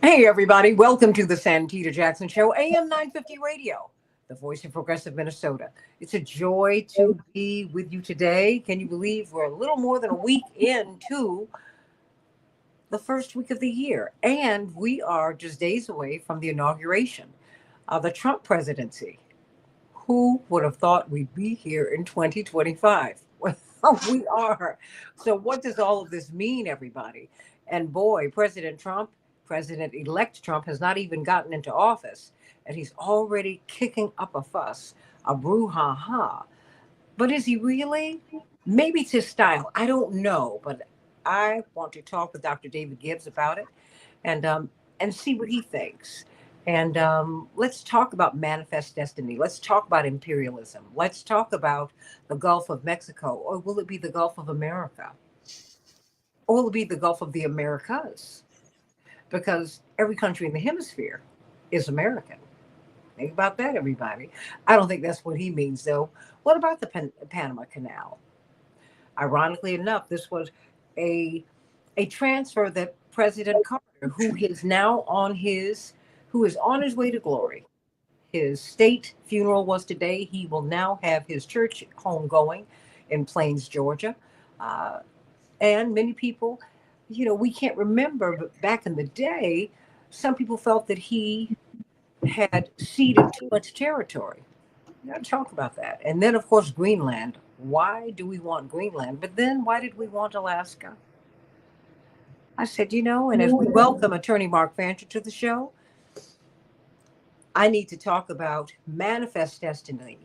Hey, everybody. Welcome to the Santita Jackson Show, AM 950 Radio, the voice of progressive Minnesota. It's a joy to be with you today. Can you believe we're a little more than a week into the first week of the year? And we are just days away from the inauguration of the Trump presidency. Who would have thought we'd be here in 2025? Well, we are. So, what does all of this mean, everybody? And boy, President elect Trump, has not even gotten into office, and he's already kicking up a fuss, a brouhaha. But is he really? Maybe it's his style. I don't know, but I want to talk with Dr. David Gibbs about it and um, and see what he thinks. And let's talk about manifest destiny. Let's talk about imperialism. Let's talk about the Gulf of Mexico, or will it be the Gulf of America, or will it be the Gulf of the Americas? Because every country in the hemisphere is American. Think about that, everybody. I don't think that's what he means, though. What about the Panama Canal? Ironically enough, this was a a transfer that President Carter, who is on his way to glory. His state funeral was today. He will now have his church homegoing in Plains, Georgia. Uh, and many people, we can't remember, but back in the day, some people felt that he had ceded too much territory. We got to talk about that. And then, of course, Greenland. Why do we want Greenland? But then why did we want Alaska? I said, and as we welcome attorney Mark Fancher to the show, I need to talk about manifest destiny,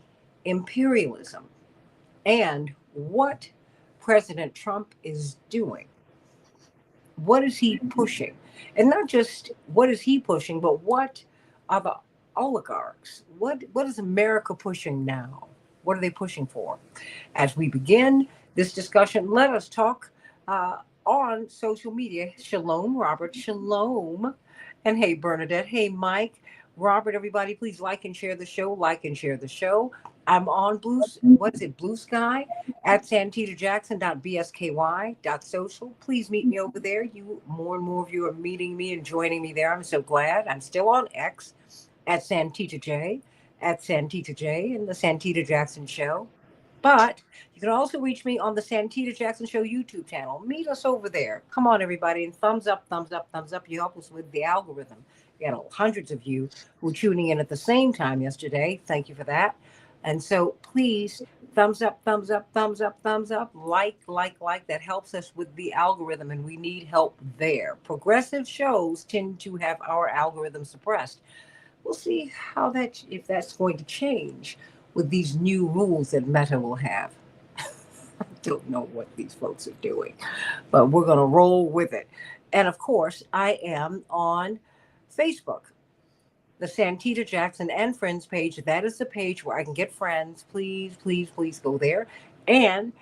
imperialism, and what President Trump is doing. What is he pushing? And not just what is he pushing, but what are the oligarchs? What is America pushing now? What are they pushing for? As we begin this discussion, let us talk on social media. Shalom, Robert. Shalom. And hey, Bernadette. Hey, Mike. Robert, everybody, please like and share the show. Like and share the show. I'm on Blue Sky at santitajackson.bsky.social. Please meet me over there. More and more of you are meeting me and joining me there. I'm so glad. I'm still on X at Santita J, and the Santita Jackson Show. But you can also reach me on the Santita Jackson Show YouTube channel. Meet us over there. Come on, everybody. And thumbs up, thumbs up, thumbs up. You help us with the algorithm. We had hundreds of you who were tuning in at the same time yesterday. Thank you for that. And so please, thumbs up, thumbs up, thumbs up, thumbs up, like. That helps us with the algorithm, and we need help there. Progressive shows tend to have our algorithm suppressed. We'll see if that's going to change with these new rules that Meta will have. I don't know what these folks are doing, but we're going to roll with it. And of course, I am on Facebook, the Santita Jackson and Friends page. That is the page where I can get friends. Please, please, please go there. And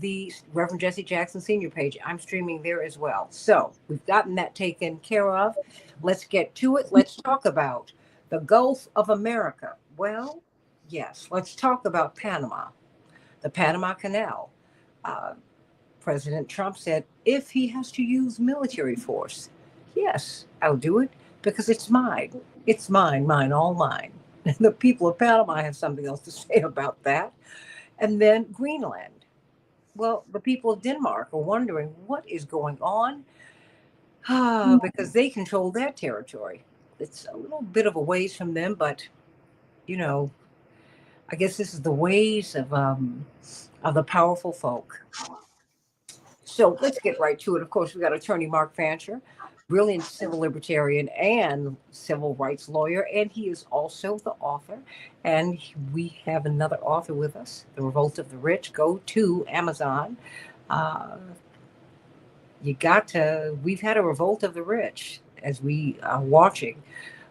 the Reverend Jesse Jackson Senior page, I'm streaming there as well. So we've gotten that taken care of. Let's get to it. Let's talk about the Gulf of America. Well, yes, let's talk about Panama, the Panama Canal. Uh, President Trump said if he has to use military force, yes, I'll do it because it's mine. It's mine, all mine. And the people of Panama have something else to say about that. And then Greenland. Well, the people of Denmark are wondering what is going on because they control that territory. It's a little bit of a ways from them, but you know, I guess this is the ways of the powerful folk. So let's get right to it. Of course, we got attorney Mark Fancher, brilliant civil libertarian and civil rights lawyer, and he is also the author. And we have another author with us, The Revolt of the Rich. Go to Amazon. Uh, we've had a revolt of the rich as we are watching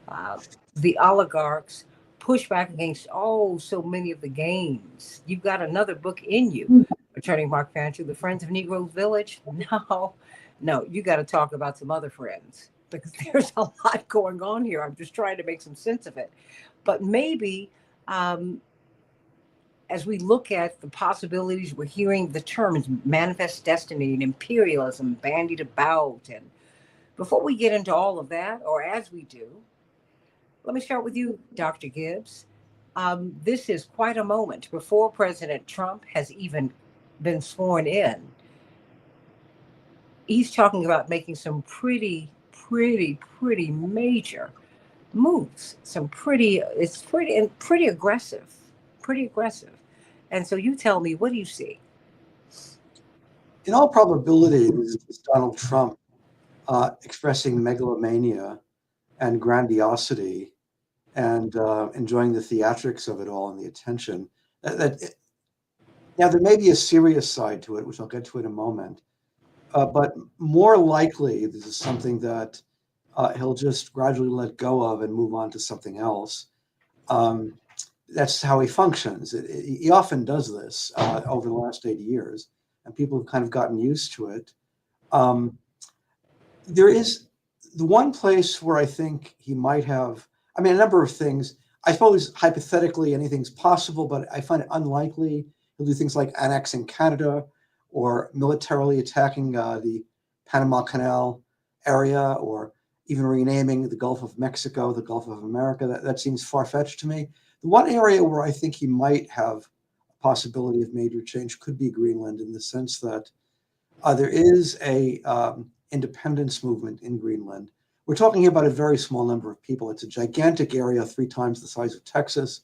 uh, the oligarchs push back against so many of the gains. You've got another book in you, attorney Mark Fancher, The Friends of Negroes Village. No, you got to talk about some other friends because there's a lot going on here. I'm just trying to make some sense of it. But maybe um, as we look at the possibilities, we're hearing the terms manifest destiny and imperialism bandied about. And Before we get into all of that, or as we do, let me start with you, Dr. Gibbs. This is quite a moment. Before President Trump has even been sworn in, he's talking about making some pretty major moves. Some pretty, it's pretty, and pretty aggressive, pretty aggressive. And so you tell me, what do you see? In all probability, this is Donald Trump expressing megalomania and grandiosity and enjoying the theatrics of it all and the attention. Now, there may be a serious side to it, which I'll get to in a moment, but more likely, this is something that he'll just gradually let go of and move on to something else. That's how he functions. He often does this over the last 80 years, and people have kind of gotten used to it. There is the one place where I think he might have, I mean, a number of things. I suppose hypothetically anything's possible, but I find it unlikely. He'll do things like annexing Canada or militarily attacking the Panama Canal area, or even renaming the Gulf of Mexico the Gulf of America. That seems far-fetched to me. The one area where I think he might have a possibility of major change could be Greenland, in the sense that there is a independence movement in Greenland. We're talking here about a very small number of people. It's a gigantic area, 3 times the size of Texas,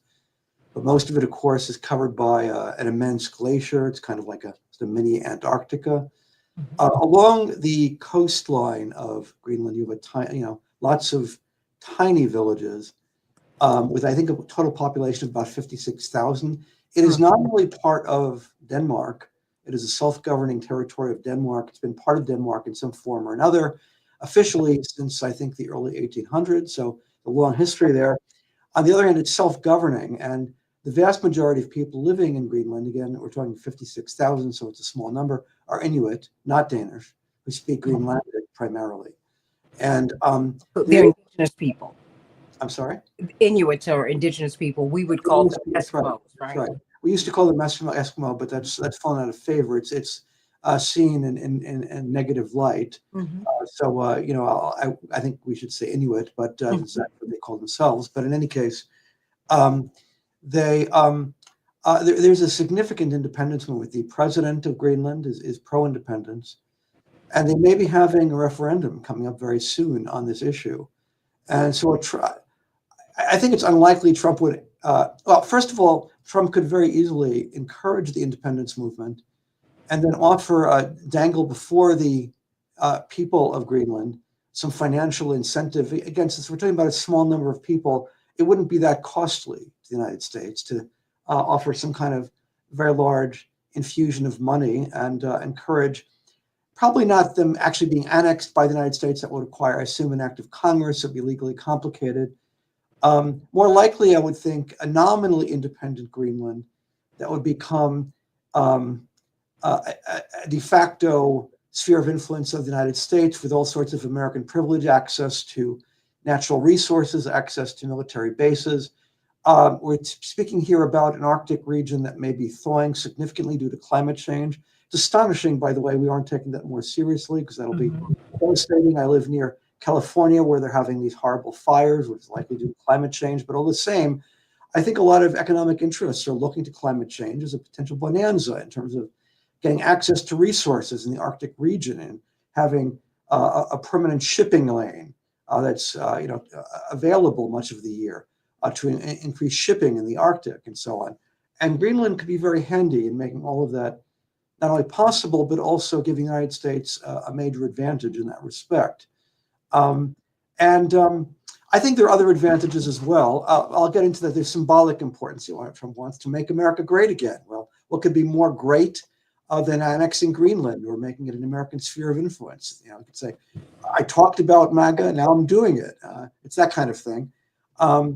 but most of it, of course, is covered by an immense glacier. It's kind of like a mini Antarctica. Along the coastline of Greenland, you have lots of tiny villages with, I think, a total population of about 56,000. It is not only part of Denmark. It is a self-governing territory of Denmark. It's been part of Denmark in some form or another, officially since, I think, the early 1800s, so a long history there. On the other hand, it's self-governing, and the vast majority of people living in Greenland, again, we're talking 56,000, so it's a small number, are Inuit, not Danish, who speak Greenlandic primarily. And they're indigenous people. I'm sorry? Inuits are indigenous people. We would call them Eskimos, right? Right. We used to call them Eskimo, but that's fallen out of favor. It's seen in negative light. So I think we should say Inuit, but that's what they call themselves. But in any case, there's a significant independence movement. The president of Greenland is pro-independence, and they may be having a referendum coming up very soon on this issue. And so I think it's unlikely Trump would, well, first of all, Trump could very easily encourage the independence movement and then offer, dangle before the people of Greenland some financial incentive. Again, since we're talking about a small number of people, it wouldn't be that costly to the United States to offer some kind of very large infusion of money and encourage, probably not them actually being annexed by the United States. That would require, I assume, an act of Congress. It would be legally complicated. More likely, I would think, a nominally independent Greenland that would become a de facto sphere of influence of the United States, with all sorts of American privilege, access to natural resources, access to military bases. We're speaking here about an Arctic region that may be thawing significantly due to climate change. It's astonishing, by the way, we aren't taking that more seriously, because that'll be devastating. I live near California, where they're having these horrible fires, which is likely due to climate change. But all the same, I think a lot of economic interests are looking to climate change as a potential bonanza in terms of getting access to resources in the Arctic region and having a permanent shipping lane that's available much of the year to increase shipping in the Arctic and so on. And Greenland could be very handy in making all of that not only possible, but also giving the United States a major advantage in that respect. I think there are other advantages as well. I'll get into that. There's symbolic importance. Trump wants to make America great again. Well, what could be more great than annexing Greenland or making it an American sphere of influence? You could say, I talked about MAGA, now I'm doing it. It's that kind of thing. I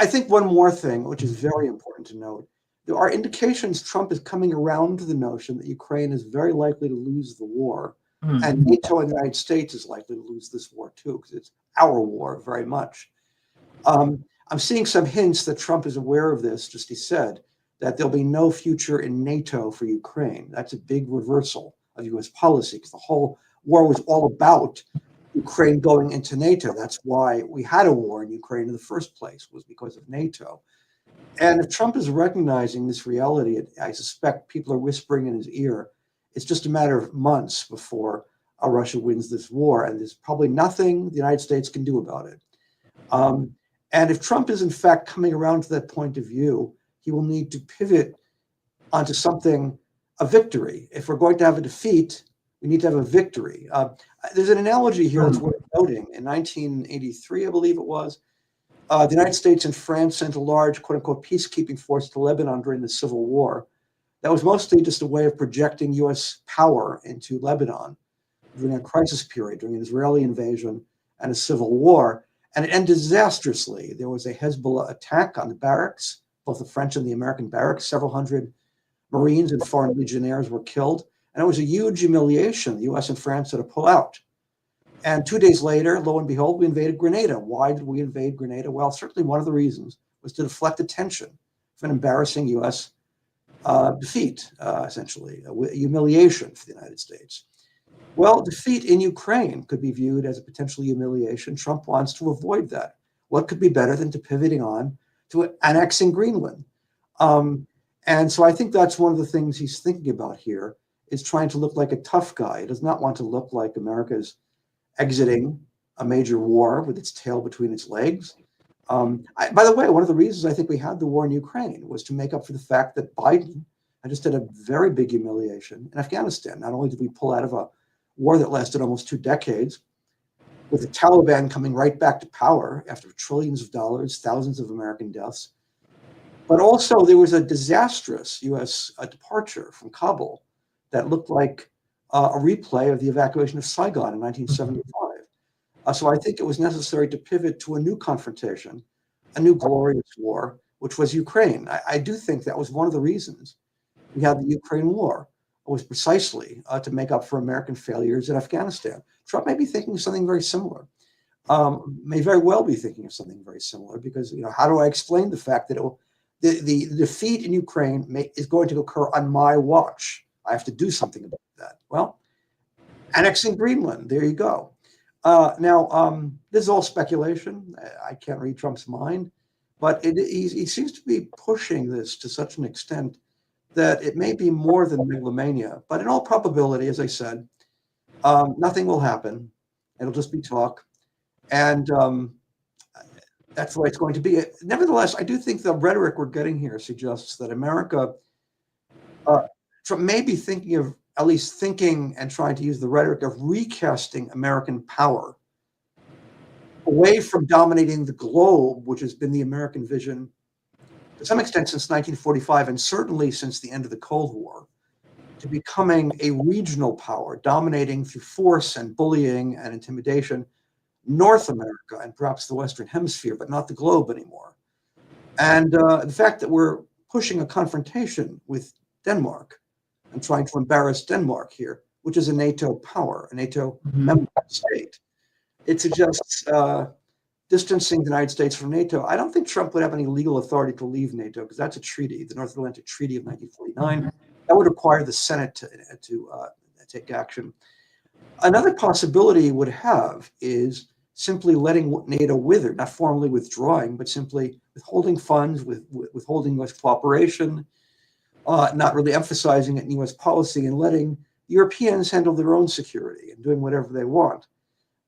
think one more thing, which is very important to note, there are indications Trump is coming around to the notion that Ukraine is very likely to lose the war. And NATO and the United States is likely to lose this war too, because it's our war very much. I'm seeing some hints that Trump is aware of this, just he said, that there'll be no future in NATO for Ukraine. That's a big reversal of US policy, because the whole war was all about Ukraine going into NATO. That's why we had a war in Ukraine in the first place, was because of NATO. And if Trump is recognizing this reality, I suspect people are whispering in his ear, it's just a matter of months before Russia wins this war, and there's probably nothing the United States can do about it. And if Trump is in fact coming around to that point of view, he will need to pivot onto something, a victory. If we're going to have a defeat, we need to have a victory. There's an analogy here that's worth noting. In 1983, I believe it was, the United States and France sent a large, quote unquote, peacekeeping force to Lebanon during the Civil War. That was mostly just a way of projecting US power into Lebanon during a crisis period, during an Israeli invasion and a civil war. And it ended disastrously. There was a Hezbollah attack on the barracks, both the French and the American barracks. Several hundred Marines and foreign legionnaires were killed. And it was a huge humiliation. The US and France had to pull out. And 2 days later, lo and behold, we invaded Grenada. Why did we invade Grenada? Well, certainly one of the reasons was to deflect attention from an embarrassing US defeat, essentially, a humiliation for the United States. Well, defeat in Ukraine could be viewed as a potential humiliation. Trump wants to avoid that. What could be better than to pivoting on to annexing Greenland? And so I think that's one of the things he's thinking about here, is trying to look like a tough guy. He does not want to look like America's exiting a major war with its tail between its legs. By the way, one of the reasons I think we had the war in Ukraine was to make up for the fact that Biden had just had a very big humiliation in Afghanistan. Not only did we pull out of a war that lasted almost 2 decades, with the Taliban coming right back to power after trillions of dollars, thousands of American deaths, but also there was a disastrous US departure from Kabul that looked like a replay of the evacuation of Saigon in 1975. So I think it was necessary to pivot to a new confrontation, a new glorious war, which was Ukraine. I do think that was one of the reasons we had the Ukraine war, was precisely to make up for American failures in Afghanistan. Trump may be thinking of something very similar, may very well be thinking of something very similar, because, how do I explain the fact that the defeat in Ukraine is going to occur on my watch? I have to do something about that. Well, annexing Greenland, there you go. Now, this is all speculation. I can't read Trump's mind, but he seems to be pushing this to such an extent that it may be more than megalomania. But in all probability, as I said, nothing will happen. It'll just be talk. And that's the way it's going to be. Nevertheless, I do think the rhetoric we're getting here suggests that America, Trump may be thinking of, at least thinking and trying to use the rhetoric of recasting American power away from dominating the globe, which has been the American vision to some extent since 1945, and certainly since the end of the Cold War, to becoming a regional power, dominating through force and bullying and intimidation North America and perhaps the Western Hemisphere, but not the globe anymore. And the fact that we're pushing a confrontation with Denmark and trying to embarrass Denmark here, which is a NATO power, a NATO member state, it suggests distancing the United States from NATO. I don't think Trump would have any legal authority to leave NATO, because that's a treaty, the North Atlantic Treaty of 1949. That would require the Senate to take action. Another possibility he would have is simply letting NATO wither, not formally withdrawing, but simply withholding funds, withholding US cooperation, not really emphasizing it in US policy, and letting Europeans handle their own security and doing whatever they want.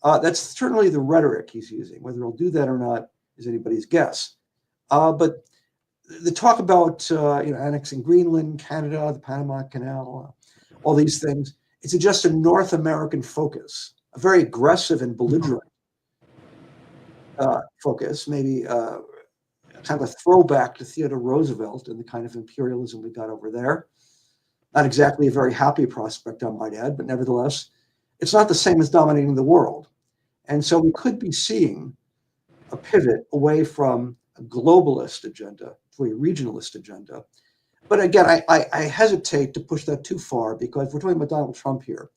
That's certainly the rhetoric he's using. Whether he'll do that or not is anybody's guess. But the talk about annexing Greenland, Canada, the Panama Canal, all these things, it's just a North American focus, a very aggressive and belligerent focus, maybe kind of a throwback to Theodore Roosevelt and the kind of imperialism we got over there. Not exactly a very happy prospect, I might add, but nevertheless, it's not the same as dominating the world. And so we could be seeing a pivot away from a globalist agenda to a regionalist agenda. But again, I hesitate to push that too far, because we're talking about Donald Trump here.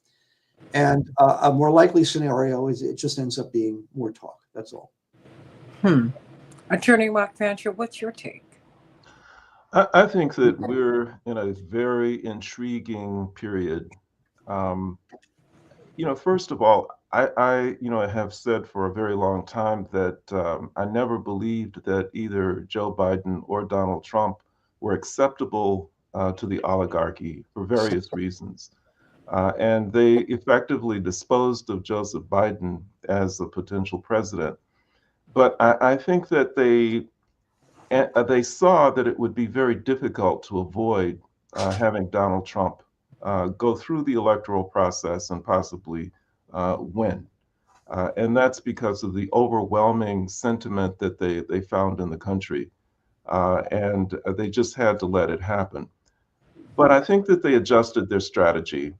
And a more likely scenario is it just ends up being more talk. That's all. Attorney Mark Fancher, what's your take? I think that we're in a very intriguing period. first of all, I have said for a very long time that I never believed that either Joe Biden or Donald Trump were acceptable to the oligarchy for various reasons. And they effectively disposed of Joseph Biden as a potential president. But I think that they saw that it would be very difficult to avoid having Donald Trump go through the electoral process and possibly win. And that's because of the overwhelming sentiment that they found in the country. And they just had to let it happen. But I think that they adjusted their strategy.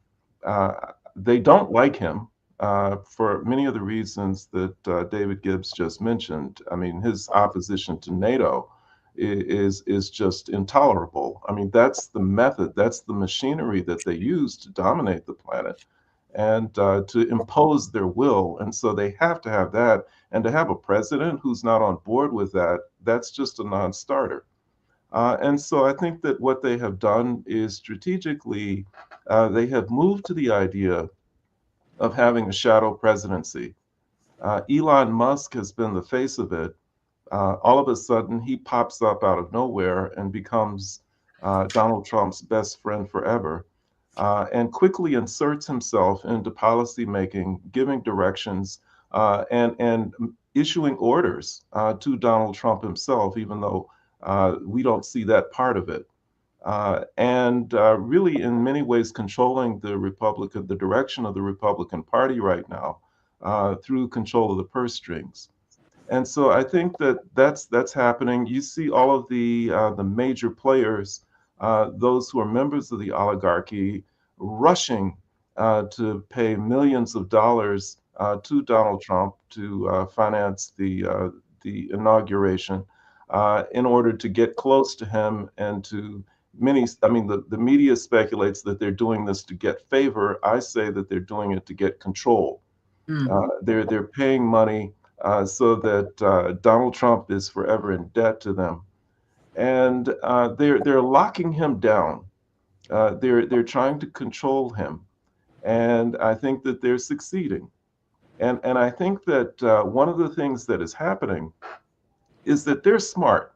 Uh, they don't like him for many of the reasons that David Gibbs just mentioned. I mean, his opposition to NATO is just intolerable. I mean, that's the method, that's the machinery that they use to dominate the planet and to impose their will. And so they have to have that. And to have a president who's not on board with that, that's just a non-starter. And so I think that what they have done is strategically, they have moved to the idea of having a shadow presidency. Elon Musk has been the face of it. All of a sudden, he pops up out of nowhere and becomes Donald Trump's best friend forever, and quickly inserts himself into policy making, giving directions, and issuing orders to Donald Trump himself, even though we don't see that part of it. And really, in many ways, controlling the direction of the Republican Party right now through control of the purse strings. And so I think that that's happening. You see all of the major players, those who are members of the oligarchy, rushing to pay millions of dollars to Donald Trump to finance the inauguration in order to get close to him and to many. I mean, the media speculates that they're doing this to get favor. I say that they're doing it to get control. They're paying money so that Donald Trump is forever in debt to them, and they're locking him down. They're trying to control him, and I think that they're succeeding. And I think that one of the things that is happening is that they're smart.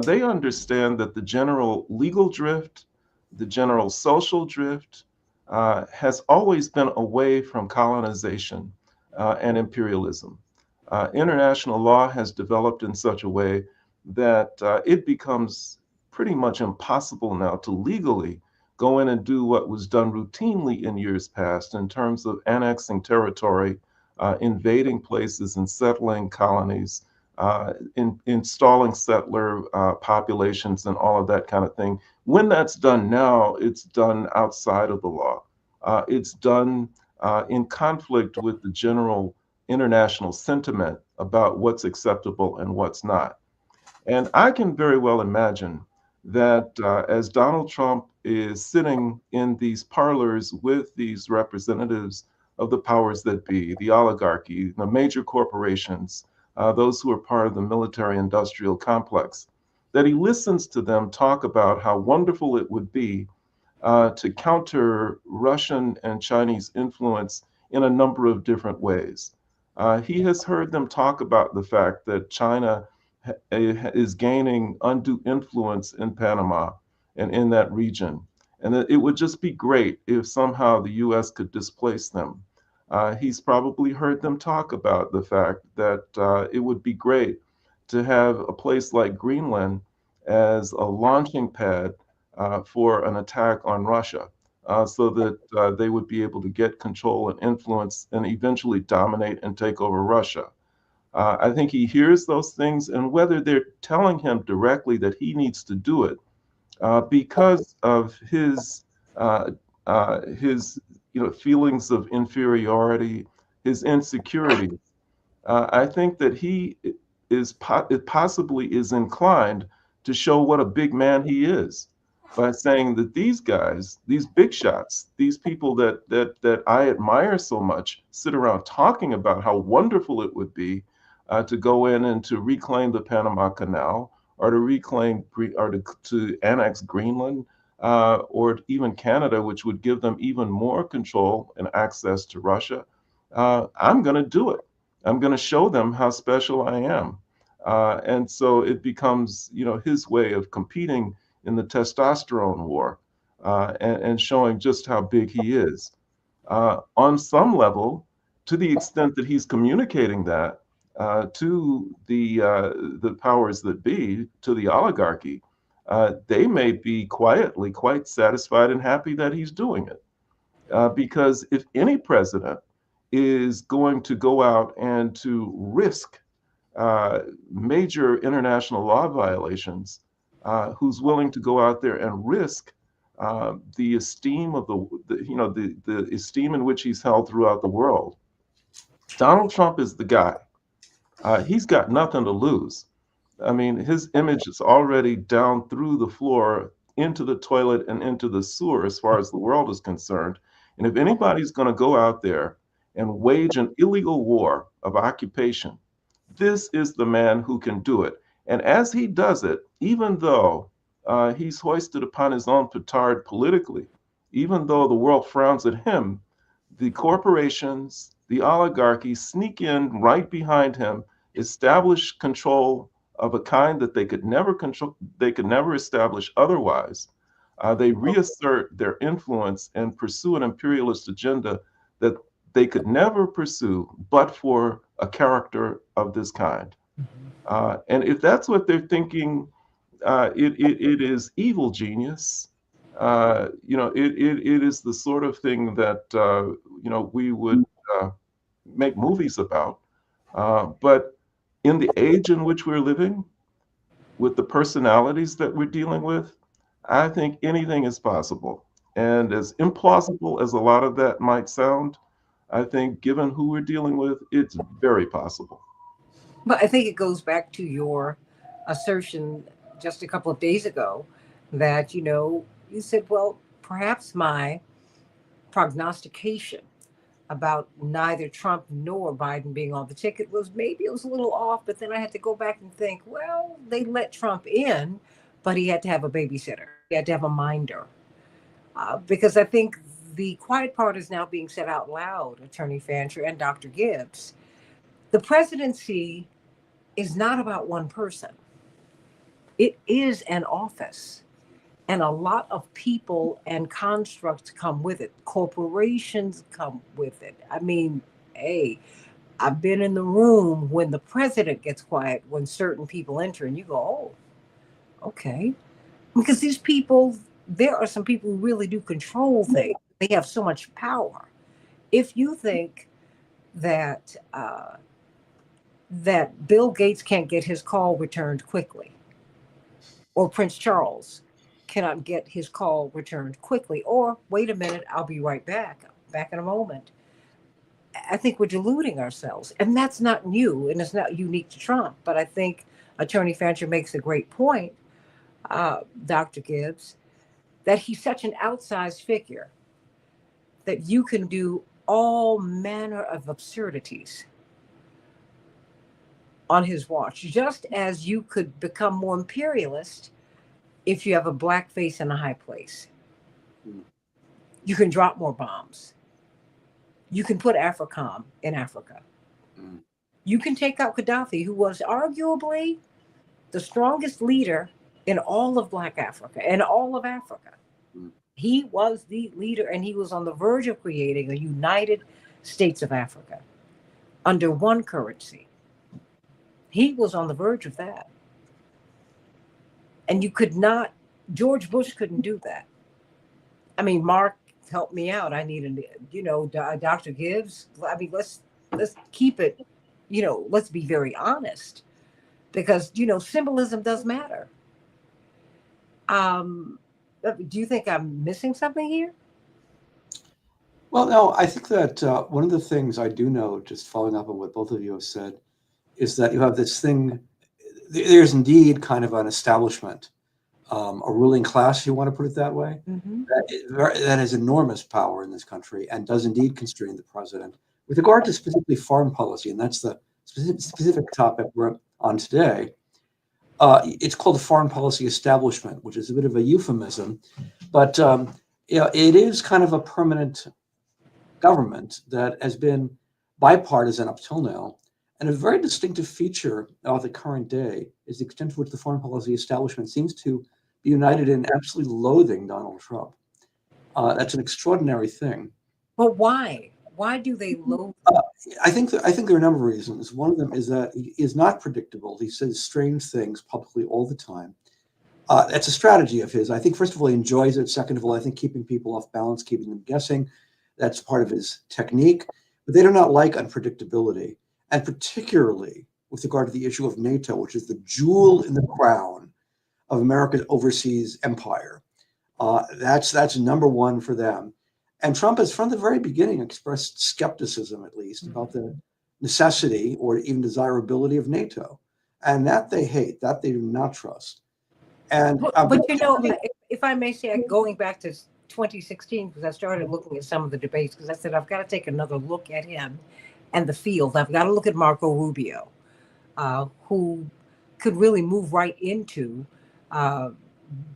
They understand that the general legal drift, the general social drift, has always been away from colonization and imperialism. International law has developed in such a way that it becomes pretty much impossible now to legally go in and do what was done routinely in years past in terms of annexing territory, invading places and settling colonies, installing settler populations and all of that kind of thing. When that's done now, it's done outside of the law. It's done in conflict with the general international sentiment about what's acceptable and what's not. And I can very well imagine that as Donald Trump is sitting in these parlors with these representatives of the powers that be, the oligarchy, the major corporations, those who are part of the military industrial complex, that he listens to them talk about how wonderful it would be to counter Russian and Chinese influence in a number of different ways. He has heard them talk about the fact that China is gaining undue influence in Panama and in that region, and that it would just be great if somehow the US could displace them. He's probably heard them talk about the fact that it would be great to have a place like Greenland as a launching pad for an attack on Russia, so that they would be able to get control and influence and eventually dominate and take over Russia. I think he hears those things, and whether they're telling him directly that he needs to do it because of uh, his feelings of inferiority, his insecurity, I think that he possibly is inclined to show what a big man he is by saying that these guys, these big shots, these people that I admire so much, sit around talking about how wonderful it would be to go in and to reclaim the Panama Canal, or to reclaim or to annex Greenland. or even Canada, which would give them even more control and access to Russia, I'm going to do it. I'm going to show them how special I am. And so it becomes, his way of competing in the testosterone war, and showing just how big he is. On some level, to the extent that he's communicating that to the powers that be, to the oligarchy, they may be quietly quite satisfied and happy that he's doing it. Because if any president is going to go out and to risk major international law violations, who's willing to go out there and risk the esteem of the esteem in which he's held throughout the world. Donald Trump is the guy. He's got nothing to lose. I mean, his image is already down through the floor into the toilet and into the sewer as far as the world is concerned. And if anybody's going to go out there and wage an illegal war of occupation, this is the man who can do it. And as he does it, even though he's hoisted upon his own petard politically, even though the world frowns at him, the corporations, the oligarchy sneak in right behind him, establish control of a kind that they could never control, they could never establish otherwise. They reassert their influence and pursue an imperialist agenda that they could never pursue but for a character of this kind. And if that's what they're thinking, it is evil genius. It is the sort of thing that we would make movies about. But in the age in which we're living, with the personalities that we're dealing with, I think anything is possible. And as implausible as a lot of that might sound, I think given who we're dealing with, it's very possible. But I think it goes back to your assertion just a couple of days ago that, you said, well, perhaps my prognostication about neither Trump nor Biden being on the ticket was maybe it was a little off, but then I had to go back and think, well, they let Trump in, but he had to have a babysitter. He had to have a minder. Because I think the quiet part is now being said out loud, Attorney Fancher and Dr. Gibbs. The presidency is not about one person. It is an office. And a lot of people and constructs come with it. Corporations come with it. I mean, hey, I've been in the room when the president gets quiet, when certain people enter, and you go, oh, okay. Because these people, there are some people who really do control things. They have so much power. If you think that that Bill Gates can't get his call returned quickly, or Prince Charles cannot get his call returned quickly, or wait a minute, I'll be right back in a moment. I think we're deluding ourselves. And that's not new, and it's not unique to Trump. But I think Attorney Fancher makes a great point, Dr. Gibbs, that he's such an outsized figure that you can do all manner of absurdities on his watch, just as you could become more imperialist if you have a black face in a high place. You can drop more bombs. You can put AFRICOM in Africa. You can take out Gaddafi, who was arguably the strongest leader in all of Black Africa and all of Africa. He was the leader, and he was on the verge of creating a United States of Africa under one currency. He was on the verge of that. And you could not, George Bush couldn't do that. I mean, Mark, help me out. I need Dr. Gibbs. I mean, let's keep it, let's be very honest, because, symbolism does matter. Do you think I'm missing something here? Well, no, I think that one of the things I do know, just following up on what both of you have said, is that you have this thing, there's indeed kind of an establishment, a ruling class, if you want to put it that way, that has enormous power in this country and does indeed constrain the president. With regard to specifically foreign policy, and that's the specific topic we're on today, it's called the foreign policy establishment, which is a bit of a euphemism But it is kind of a permanent government that has been bipartisan up till now. And a very distinctive feature of the current day is the extent to which the foreign policy establishment seems to be united in absolutely loathing Donald Trump. That's an extraordinary thing. But why? Why do they loathe? I think there are a number of reasons. One of them is that he is not predictable. He says strange things publicly all the time. That's a strategy of his. I think, first of all, he enjoys it. Second of all, I think keeping people off balance, keeping them guessing, that's part of his technique. But they do not like unpredictability, and particularly with regard to the issue of NATO, which is the jewel in the crown of America's overseas empire. That's number one for them. And Trump has, from the very beginning, expressed skepticism, at least, about the necessity or even desirability of NATO. And that they hate, that they do not trust. And but if I may say, going back to 2016, because I started looking at some of the debates, because I said, I've got to take another look at him and the field. I've got to look at Marco Rubio, who could really move right into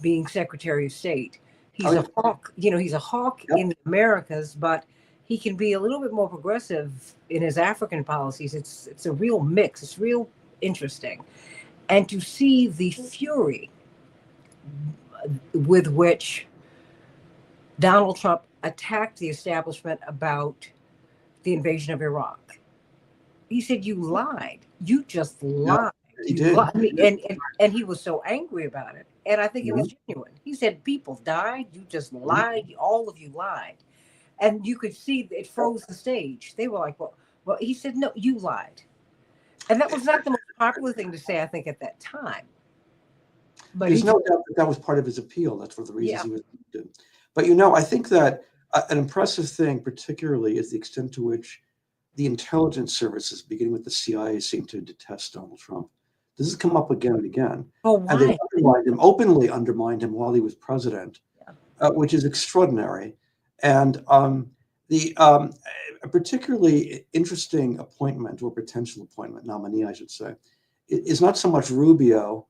being Secretary of State. He's a hawk, he's a hawk in the Americas, but he can be a little bit more progressive in his African policies. It's a real mix. It's real interesting. And to see the fury with which Donald Trump attacked the establishment about the invasion of Iraq. He said, you lied. You just lied. He did. And he was so angry about it. And I think it was genuine. He said, people died. You just lied. All of you lied. And you could see it froze the stage. They were like, well, he said, no, you lied. And that was not the most popular thing to say, I think, at that time. But there's no doubt that was part of his appeal. That's one of the reasons he was elected. But, I think that an impressive thing, particularly, is the extent to which the intelligence services, beginning with the CIA, seem to detest Donald Trump. This has come up again and again. Oh, why? And they openly undermined him while he was president, which is extraordinary. And a particularly interesting appointment, or potential appointment, nominee, I should say, is not so much Rubio,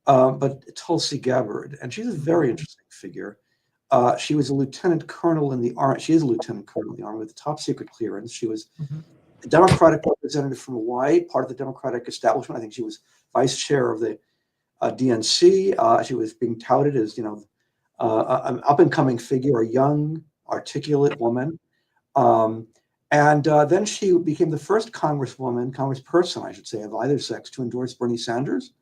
but Tulsi Gabbard. And she's a very interesting figure. She was a lieutenant colonel in the Army. She is a lieutenant colonel in the Army with top secret clearance. She was a Democratic representative from Hawaii, part of the Democratic establishment. I think she was vice chair of the DNC. She was being touted as, an up-and-coming figure, a young, articulate woman. And then she became the first congressperson, I should say, of either sex to endorse Bernie Sanders.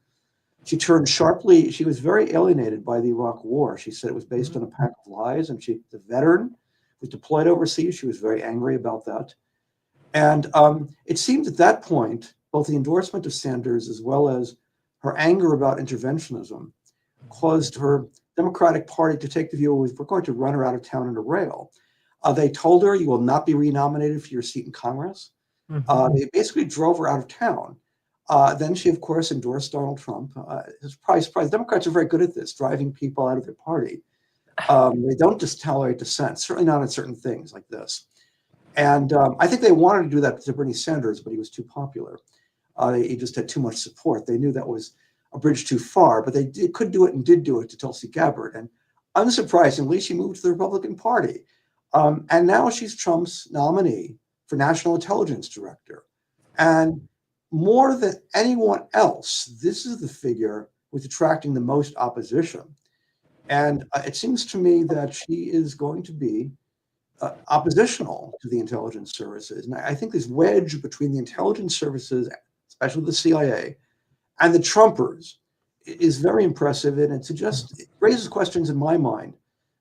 She turned sharply. She was very alienated by the Iraq War. She said it was based on a pack of lies, and the veteran, was deployed overseas. She was very angry about that. And it seemed at that point, both the endorsement of Sanders as well as her anger about interventionism caused her Democratic Party to take the view, we're going to run her out of town in a rail. They told her, you will not be renominated for your seat in Congress. They basically drove her out of town. Then she, of course, endorsed Donald Trump. Surprise. Democrats are very good at this, driving people out of their party. They don't just tolerate dissent, certainly not on certain things like this. And I think they wanted to do that to Bernie Sanders, but he was too popular. He just had too much support. They knew that was a bridge too far, but they could do it and did do it to Tulsi Gabbard. And unsurprisingly, she moved to the Republican Party. And now she's Trump's nominee for National Intelligence Director. And more than anyone else, this is the figure with attracting the most opposition. And it seems to me that she is going to be oppositional to the intelligence services. And I think this wedge between the intelligence services, especially the CIA, and the Trumpers is very impressive. And it raises questions in my mind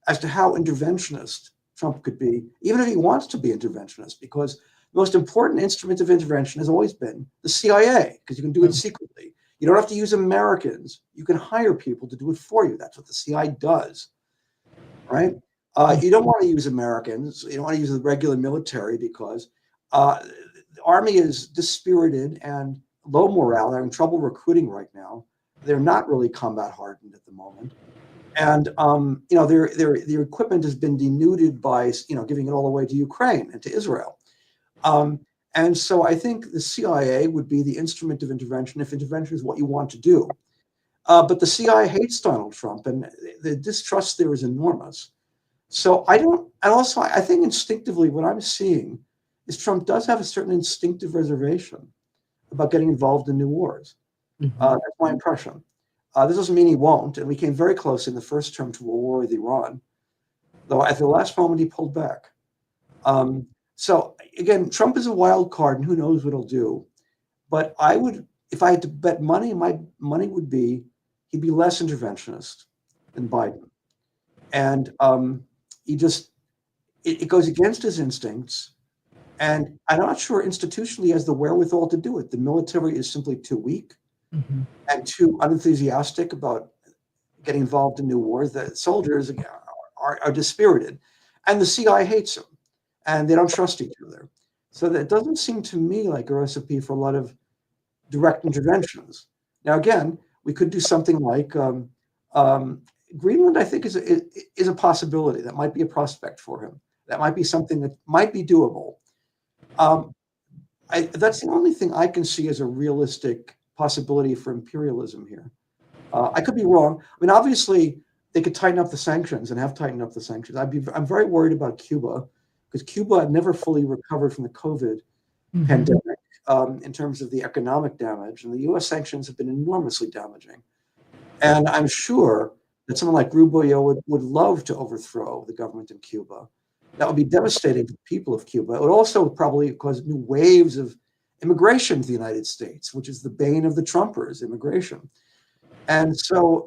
as to how interventionist Trump could be, even if he wants to be interventionist, because the most important instrument of intervention has always been the CIA, because you can do it secretly. You don't have to use Americans. You can hire people to do it for you. That's what the CIA does, right? You don't want to use Americans. You don't want to use the regular military because the Army is dispirited and low morale. They're having trouble recruiting right now. They're not really combat hardened at the moment. And, their equipment has been denuded by, giving it all away to Ukraine and to Israel. And so I think the CIA would be the instrument of intervention if intervention is what you want to do. But the CIA hates Donald Trump, and the distrust there is enormous. So I don't, and also I think instinctively what I'm seeing is Trump does have a certain instinctive reservation about getting involved in new wars. That's my impression. This doesn't mean he won't, and we came very close in the first term to a war with Iran, though at the last moment he pulled back. So again, Trump is a wild card, and who knows what he'll do. But I would, if I had to bet money, my money would be he'd be less interventionist than Biden, and he just it goes against his instincts. And I'm not sure institutionally he has the wherewithal to do it. The military is simply too weak and too unenthusiastic about getting involved in new wars. The soldiers are dispirited, and the CIA hates them, and they don't trust each other. So that doesn't seem to me like a recipe for a lot of direct interventions. Now, again, we could do something like Greenland. I think is a possibility. That might be a prospect for him. That might be something that might be doable. That's the only thing I can see as a realistic possibility for imperialism here. I could be wrong. I mean, obviously, they could tighten up the sanctions and have tightened up the sanctions. I'm very worried about Cuba because Cuba had never fully recovered from the COVID pandemic in terms of the economic damage, and the U.S. sanctions have been enormously damaging. And I'm sure that someone like Rubio would love to overthrow the government in Cuba. That would be devastating to the people of Cuba. It would also probably cause new waves of immigration to the United States, which is the bane of the Trumpers, immigration. And so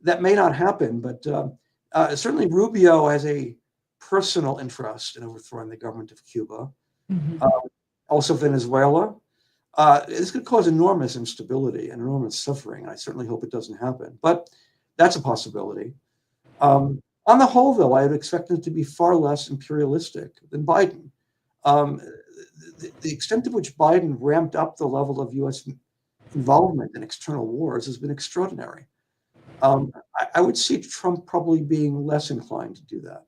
that may not happen, but certainly Rubio has a personal interest in overthrowing the government of Cuba. Also Venezuela. This could cause enormous instability and enormous suffering. I certainly hope it doesn't happen, but that's a possibility. On the whole, though, I would expect it to be far less imperialistic than Biden. The extent to which Biden ramped up the level of U.S. involvement in external wars has been extraordinary. I would see Trump probably being less inclined to do that.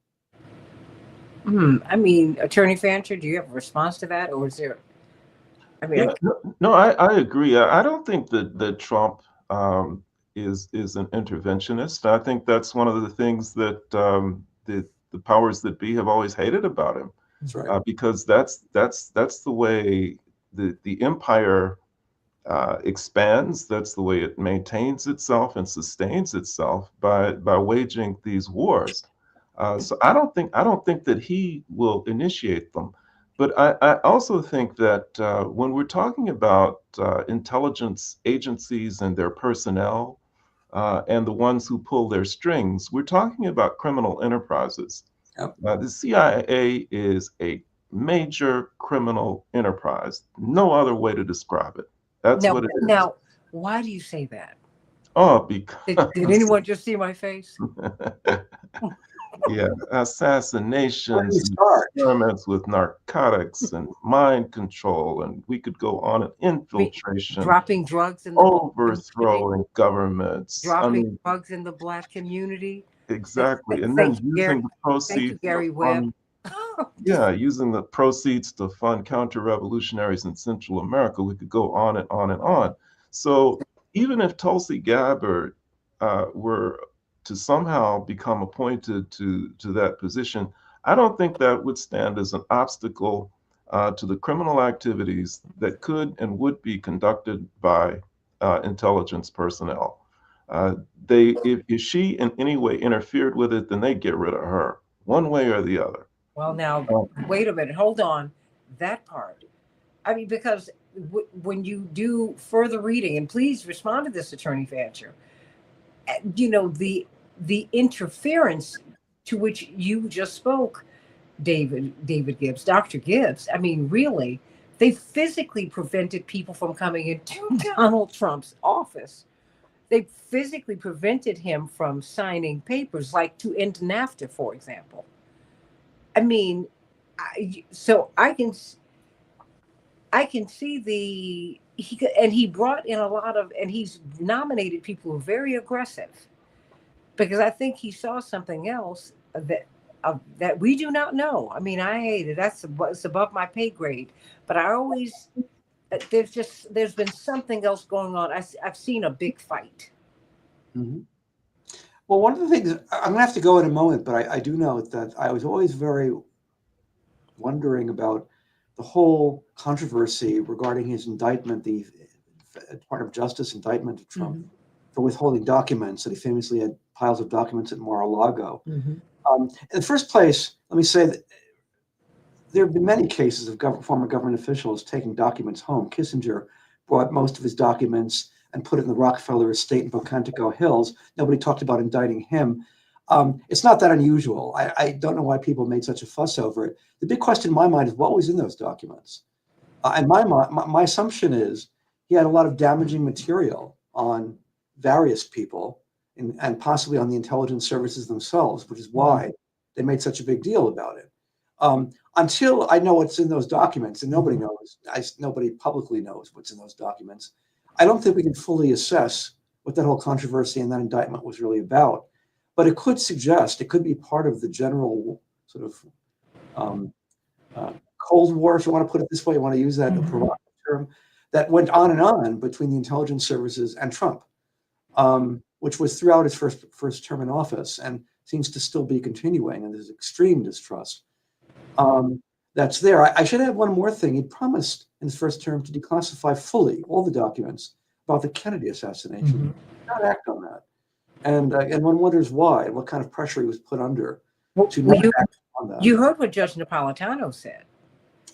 I mean, Attorney Fancher, do you have a response to that, or is there? I mean, no, I agree. I don't think that Trump is an interventionist. I think that's one of the things that the powers that be have always hated about him. That's right. Because that's the way the empire expands. That's the way it maintains itself and sustains itself by waging these wars. So I don't think that he will initiate them. But I also think that when we're talking about intelligence agencies and their personnel and the ones who pull their strings, we're talking about criminal enterprises. Yep. The CIA is a major criminal enterprise. No other way to describe it. That's what it is. Now, why do you say that? Oh, because Did anyone just see my face? Yeah, assassinations, and experiments with narcotics and mind control, and we could go on, and infiltration, dropping drugs in the overthrowing governments, dropping drugs in the Black community. Exactly, and then using the proceeds. Gary Webb. Yeah, using the proceeds to fund counter-revolutionaries in Central America. We could go on and on and on. So even if Tulsi Gabbard were to somehow become appointed to that position, I don't think that would stand as an obstacle to the criminal activities that could and would be conducted by intelligence personnel. If she in any way interfered with it, then they get rid of her, one way or the other. Well, now, wait a minute, hold on, that part. I mean, because when you do further reading, and please respond to this, Attorney Fancher, you know, the interference to which you just spoke, David Gibbs, Dr. Gibbs, I mean, really, they physically prevented people from coming into Donald Trump's office. They physically prevented him from signing papers, like to end NAFTA, for example. I mean, so I can see he brought in a lot of, and he's nominated people who are very aggressive, because I think he saw something else that we do not know. I mean, I hate it. It's above my pay grade. But I always, there's been something else going on. I've seen a big fight. Mhm. Well, one of the things I'm going to have to go in a moment, but I do know that I was always very wondering about the whole controversy regarding his indictment, the Department of Justice indictment of Trump for withholding documents, that he famously had piles of documents at Mar-a-Lago. In the first place, let me say that there have been many cases of former government officials taking documents home. Kissinger brought most of his documents and put it in the Rockefeller estate in Pocantico Hills. Nobody talked about indicting him. It's not that unusual. I don't know why people made such a fuss over it. The big question in my mind is what was in those documents? And my assumption is he had a lot of damaging material on various people and possibly on the intelligence services themselves, which is why they made such a big deal about it. Until I know what's in those documents, and nobody knows, nobody publicly knows what's in those documents, I don't think we can fully assess what that whole controversy and that indictment was really about. But it could suggest, it could be part of the general sort of Cold War, if you want to put it this way, you want to use that in a provocative term, that went on and on between the intelligence services and Trump, which was throughout his first term in office and seems to still be continuing. And there's extreme distrust that's there. I should add one more thing. He promised in his first term to declassify fully all the documents about the Kennedy assassination. Not act on that. And one wonders why, and what kind of pressure he was put under to not act on that. You heard what Judge Napolitano said.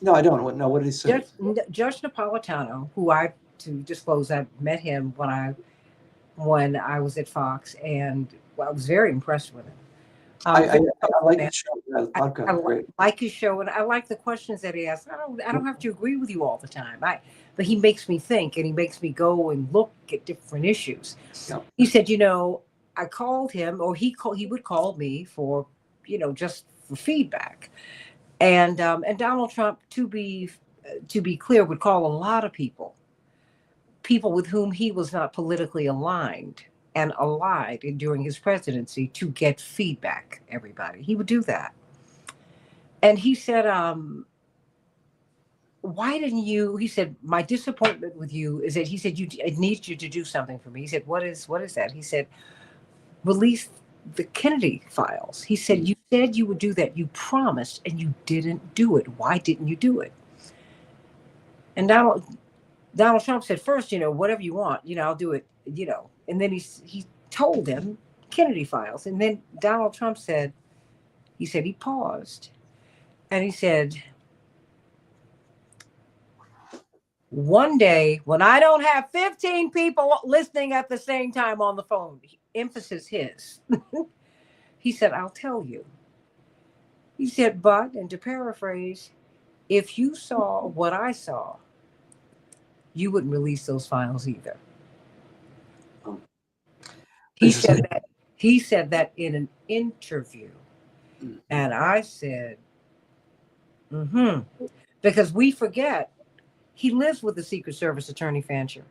No, I don't. No, what did he say? Judge Napolitano, who to disclose, I met him when I was at Fox, and I was very impressed with him. I like his show. Yeah, the podcast, great. I like his show, and I like the questions that he asks. I don't have to agree with you all the time. But he makes me think, and he makes me go and look at different issues. Yeah. He said, I called him, or he would call me for, just for feedback, and Donald Trump, to be clear, would call a lot of people with whom he was not politically aligned and allied during his presidency to get feedback. Everybody, he would do that. And he said, why didn't you? He said, my disappointment with you is that, he said, I need you to do something for me. He said, what is that? He said, release the Kennedy files. He said, you said you would do that. You promised, and you didn't do it. Why didn't you do it? And Donald Trump said, first, whatever you want, I'll do it, And then he told him Kennedy files. And then Donald Trump said, he paused. And he said, one day when I don't have 15 people listening at the same time on the phone, emphasis his, he said, I'll tell you. He said, but, and to paraphrase, if you saw what I saw, you wouldn't release those files either. He said that in an interview. And I said, because we forget he lives with the Secret Service attorney Fancher,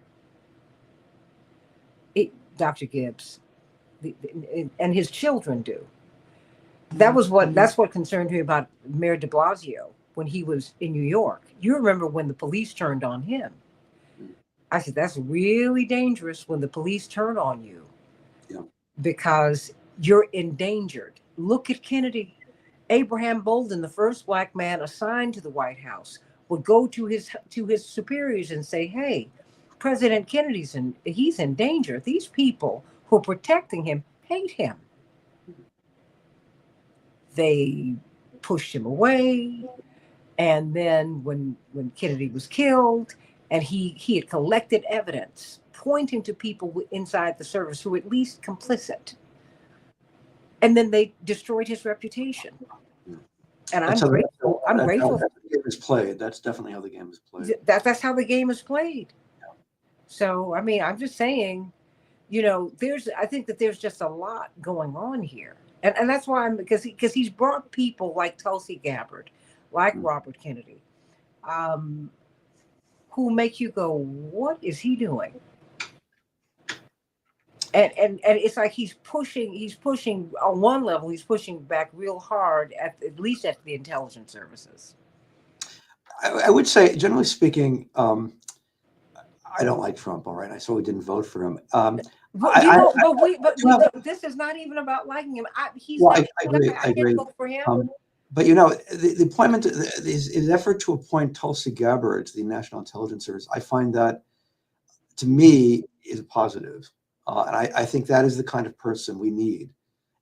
Dr. Gibbs, and his children do. That's what concerned me about Mayor de Blasio when he was in New York. You remember when the police turned on him. I said, that's really dangerous when the police turn on you, because you're endangered. Look at Kennedy. Abraham Bolden, the first Black man assigned to the White House, would go to his superiors and say, hey, President Kennedy's he's in danger. These people who are protecting him hate him. They pushed him away. And then when Kennedy was killed, and he had collected evidence pointing to people inside the service who were at least complicit. And then they destroyed his reputation. And I'm grateful. I'm grateful. That's how the game is played. That's definitely how the game is played. That's how the game is played. Yeah. So, I mean, I'm just saying, I think that there's just a lot going on here. And that's why because he's brought people like Tulsi Gabbard, like Robert Kennedy, who make you go, what is he doing? And it's like he's pushing on one level, he's pushing back real hard at least at the intelligence services. I would say, generally speaking, I don't like Trump, all right? I certainly didn't vote for him. But do have, this is not even about liking him. He's well, not. I agree. I I didn't agree. vote for him. But you know, the appointment, his effort to appoint Tulsi Gabbard to the National Intelligence Service, I find that, to me, is a positive. And I think that is the kind of person we need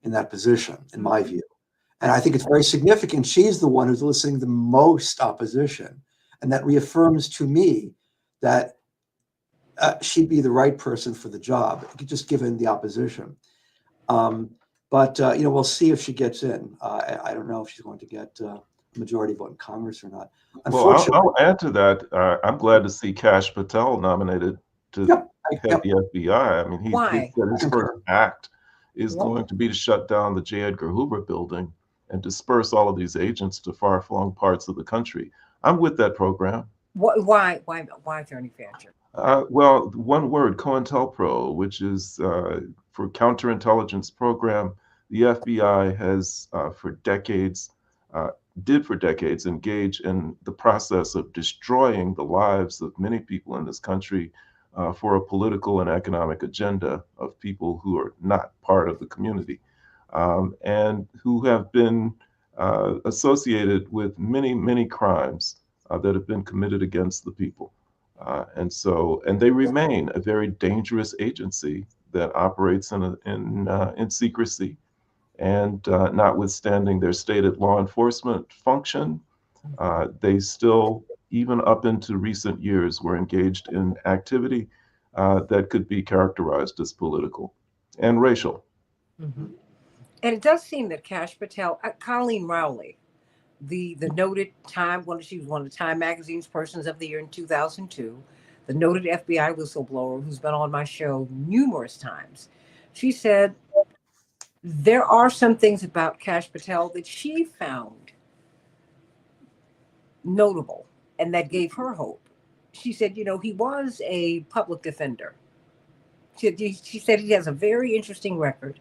in that position, in my view. And I think it's very significant. She's the one who's eliciting the most opposition. And that reaffirms to me that she'd be the right person for the job, just given the opposition. But you know, we'll see if she gets in. I don't know if she's going to get a majority vote in Congress or not. Well, Unfortunately, I'll add to that. I'm glad to see Kash Patel nominated to head the FBI. I mean, he Why? said his first act is What? going to be to shut down the J. Edgar Hoover building and disperse all of these agents to far-flung parts of the country. I'm with that program. Why, Attorney Fancher? Well, one word, COINTELPRO, which is for counterintelligence program. The FBI has for decades engage in the process of destroying the lives of many people in this country for a political and economic agenda of people who are not part of the community and who have been associated with many, many crimes that have been committed against the people. And they remain a very dangerous agency that operates in secrecy. And notwithstanding their stated law enforcement function, they still, even up into recent years, were engaged in activity that could be characterized as political and racial. Mm-hmm. And it does seem that Kash Patel, Colleen Rowley, the noted she was one of the Time Magazine's Persons of the Year in 2002, the noted FBI whistleblower who's been on my show numerous times. She said there are some things about Kash Patel that she found notable and that gave her hope. She said, you know, he was a public defender. She said he has a very interesting record.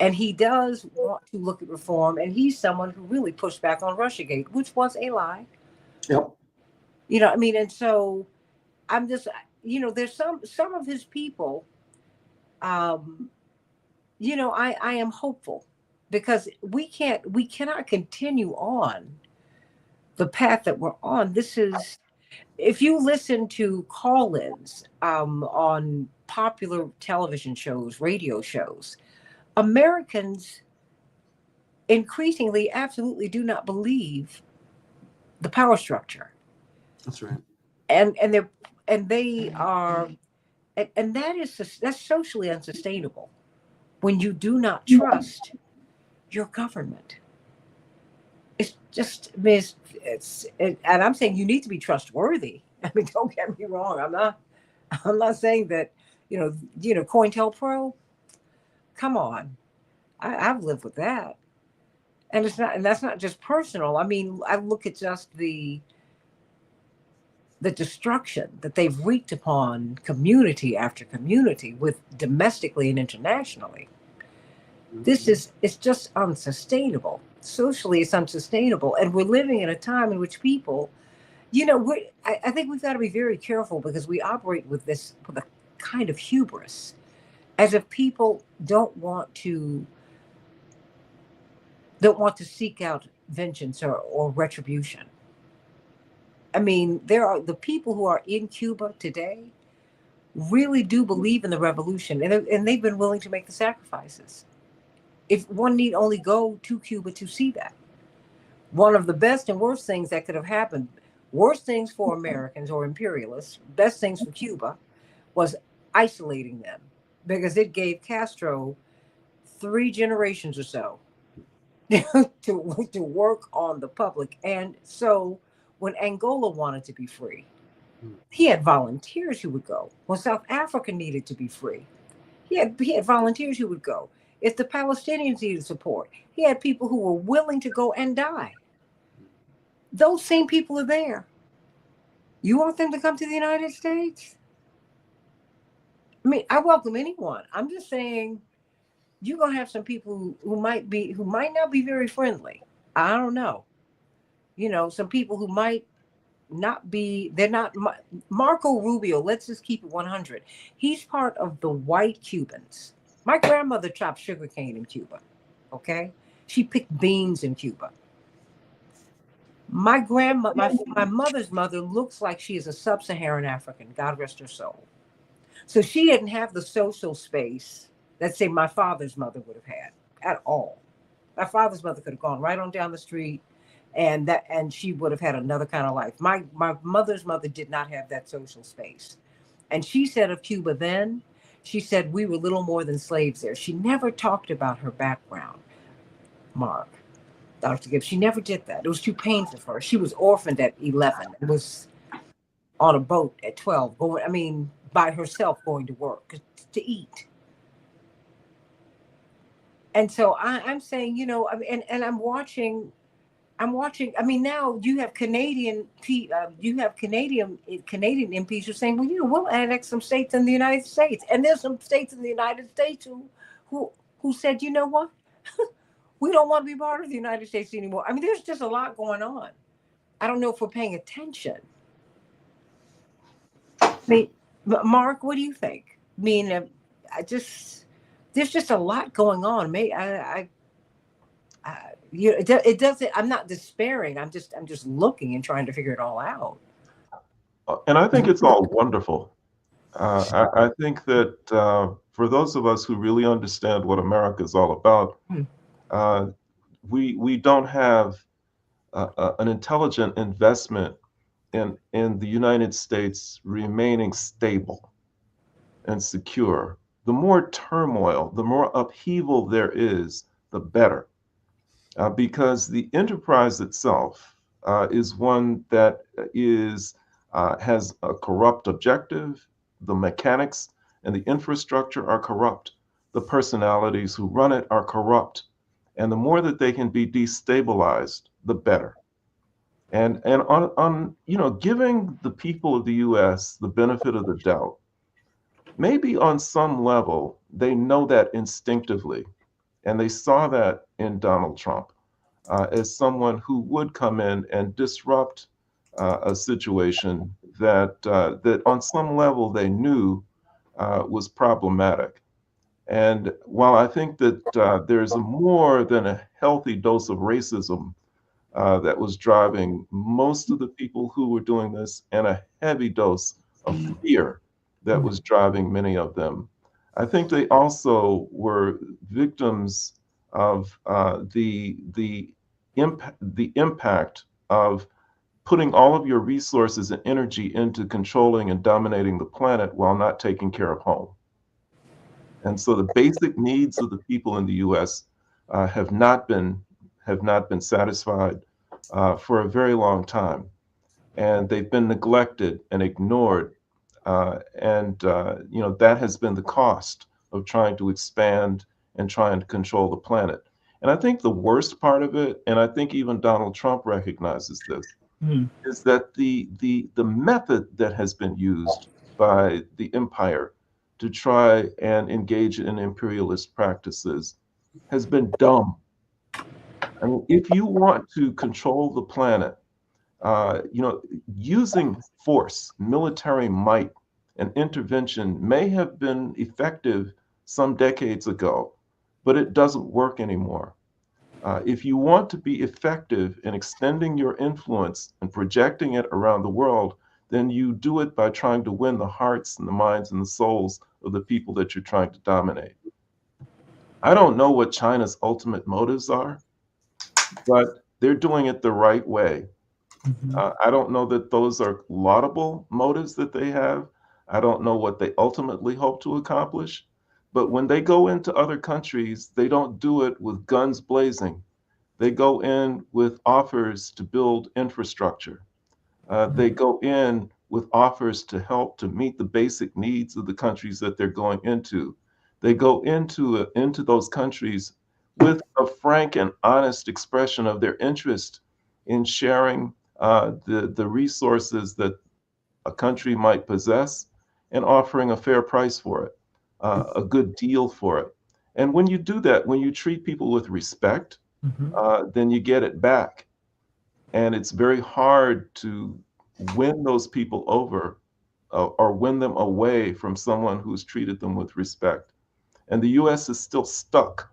And he does want to look at reform, and he's someone who really pushed back on Russiagate, which was a lie. Yep. You know, I mean, and so I'm just, you know, there's some of his people, you know, I am hopeful because we cannot continue on the path that we're on. This is, if you listen to call-ins on popular television shows, radio shows, Americans increasingly absolutely do not believe the power structure. That's right. And they are, and that's socially unsustainable when you do not trust your government. It's just, I mean, and I'm saying you need to be trustworthy. I mean, don't get me wrong. I'm not saying that, you know, COINTELPRO, come on. I've lived with that. And that's not just personal. I mean, I look at just the destruction that they've wreaked upon community after community, with domestically and internationally. It's just unsustainable. Socially, it's unsustainable. And we're living in a time in which people, you know, I think we've got to be very careful because we operate with a kind of hubris, as if people don't want to seek out vengeance or retribution. I mean, there are the people who are in Cuba today really do believe in the revolution, and they've been willing to make the sacrifices. If one need only go to Cuba to see that. One of the best and worst things that could have happened, worst things for Americans or imperialists, best things for Cuba, was isolating them, because it gave Castro 3 generations or so to work on the public. And so when Angola wanted to be free, he had volunteers who would go. When South Africa needed to be free, he had volunteers who would go. If the Palestinians needed support, he had people who were willing to go and die. Those same people are there. You want them to come to the United States? I mean, I welcome anyone. I'm just saying, you're gonna have some people who might not be very friendly. I don't know. You know, some people who might not be, they're not, Marco Rubio, let's just keep it 100. He's part of the white Cubans. My grandmother chopped sugarcane in Cuba, okay? She picked beans in Cuba. My grandma, my mother's mother looks like she is a sub-Saharan African, God rest her soul. So she didn't have the social space that, say, my father's mother would have had at all. My father's mother could have gone right on down the street, and she would have had another kind of life. My mother's mother did not have that social space. And she said of Cuba then, she said we were little more than slaves there. She never talked about her background, Mark. Dr. Gibbs, she never did that. It was too painful for her. She was orphaned at 11. It was on a boat at 12, going, I mean, by herself going to work to eat. And so I'm saying, you know, I mean, and I'm watching. I mean, now you have Canadian MPs who are saying, well, you know, we'll annex some states in the United States, and there's some states in the United States who said, you know what, we don't want to be part of the United States anymore. I mean, there's just a lot going on. I don't know if we're paying attention. I mean, Mark, what do you think? I mean, there's just a lot going on. You know, it doesn't. I'm not despairing. I'm just looking and trying to figure it all out. And I think it's all wonderful. I think that for those of us who really understand what America is all about, we don't have an intelligent investment in the United States remaining stable and secure. The more turmoil, the more upheaval there is, the better. Because the enterprise itself is one that has a corrupt objective. The mechanics and the infrastructure are corrupt. The personalities who run it are corrupt. And the more that they can be destabilized, the better. And on you know, giving the people of the U.S. the benefit of the doubt, maybe on some level they know that instinctively, and they saw that in Donald Trump as someone who would come in and disrupt a situation that on some level they knew was problematic. And while I think that there's more than a healthy dose of racism that was driving most of the people who were doing this, and a heavy dose of fear that was driving many of them, I think they also were victims of the impact of putting all of your resources and energy into controlling and dominating the planet while not taking care of home. And so the basic needs of the people in the U.S. Have not been satisfied for a very long time, and they've been neglected and ignored, and you know, that has been the cost of trying to expand and trying to control the planet. And I think the worst part of it, and I think even Donald Trump recognizes this, is that the method that has been used by the empire to try and engage in imperialist practices has been dumb. I mean, if you want to control the planet, you know, using force, military might, and intervention may have been effective some decades ago, but it doesn't work anymore. If you want to be effective in extending your influence and projecting it around the world, then you do it by trying to win the hearts and the minds and the souls of the people that you're trying to dominate. I don't know what China's ultimate motives are, but they're doing it the right way. I don't know that those are laudable motives that they have. I don't know what they ultimately hope to accomplish. But when they go into other countries, they don't do it with guns blazing. They go in with offers to build infrastructure. They go in with offers to help to meet the basic needs of the countries that they're going into. They go into those countries with a frank and honest expression of their interest in sharing the resources that a country might possess, and offering a fair price for it, a good deal for it. And when you do that, when you treat people with respect, then you get it back. And it's very hard to win those people over, or win them away from someone who's treated them with respect. And the U.S. is still stuck,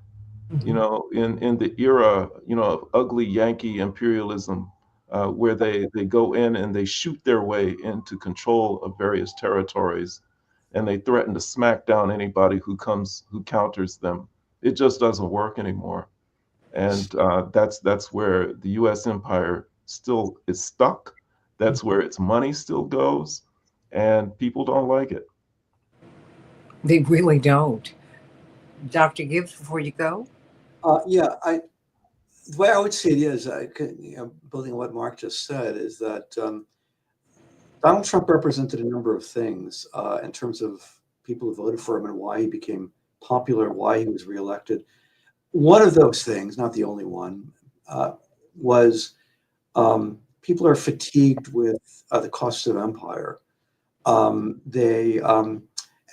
Mhm. in the era, of ugly Yankee imperialism, where they go in and they shoot their way into control of various territories, and they threaten to smack down anybody who counters them. It just doesn't work anymore, and that's where the U.S. empire still is stuck. That's where its money still goes, and people don't like it. They really don't. Dr. Gibbs, before you go? Yeah, the way I would see it is, building on what Mark just said, is that Donald Trump represented a number of things in terms of people who voted for him and why he became popular, why he was reelected. One of those things, not the only one, was people are fatigued with the costs of empire. They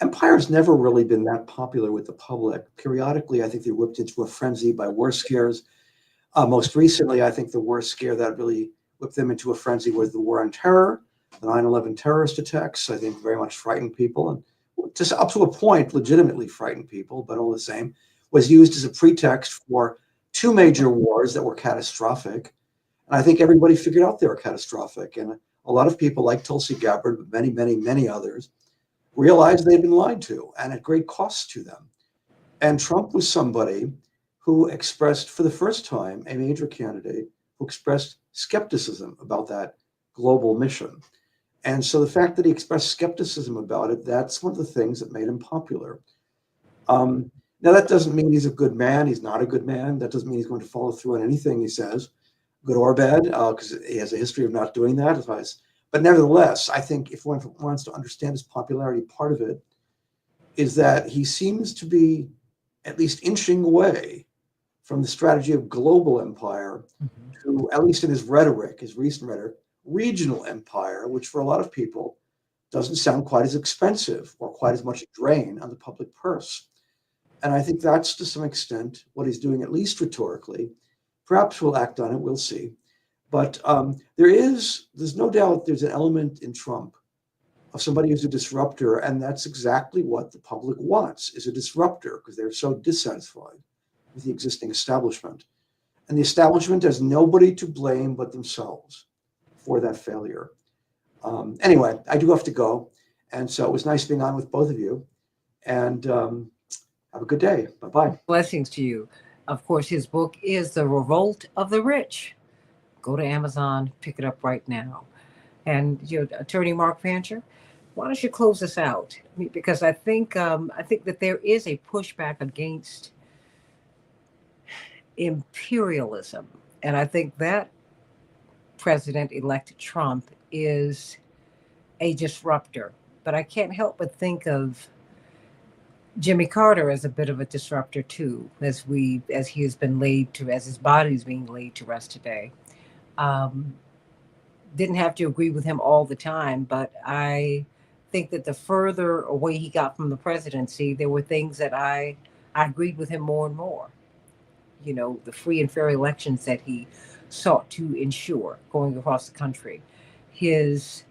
Empire's never really been that popular with the public. Periodically, I think they whipped into a frenzy by war scares. Most recently, I think the worst scare that really whipped them into a frenzy was the war on terror, the 9/11 terrorist attacks. I think very much frightened people, and just up to a point, legitimately frightened people, but all the same, was used as a pretext for two major wars that were catastrophic. And I think everybody figured out they were catastrophic. And a lot of people, like Tulsi Gabbard, but many, many, many others, realized they'd been lied to and at great cost to them. And Trump was somebody who expressed, for the first time, a major candidate who expressed skepticism about that global mission. And so the fact that he expressed skepticism about it, that's one of the things that made him popular. Now, that doesn't mean he's a good man. He's not a good man. That doesn't mean he's going to follow through on anything he says, good or bad, because he has a history of not doing that. But nevertheless, I think if one wants to understand his popularity, part of it is that he seems to be at least inching away from the strategy of global empire to, at least in his rhetoric, his recent rhetoric, regional empire, which for a lot of people doesn't sound quite as expensive or quite as much a drain on the public purse. And I think that's to some extent what he's doing, at least rhetorically. Perhaps we'll act on it, we'll see. But there's no doubt there's an element in Trump of somebody who's a disruptor, and that's exactly what the public wants, is a disruptor, because they're so dissatisfied with the existing establishment. And the establishment has nobody to blame but themselves for that failure. Anyway, I do have to go. And so it was nice being on with both of you. And have a good day. Bye-bye. Blessings to you. Of course, his book is The Revolt of the Rich. Go to Amazon, pick it up right now. And your attorney, Mark Fancher, why don't you close us out? Because I think that there is a pushback against imperialism, and I think that President-elect Trump is a disruptor. But I can't help but think of Jimmy Carter as a bit of a disruptor too, as he has been as his body is being laid to rest today. Um, didn't have to agree with him all the time, but I think that the further away he got from the presidency, there were things that I agreed with him more and more. The free and fair elections that he sought to ensure going across the country. His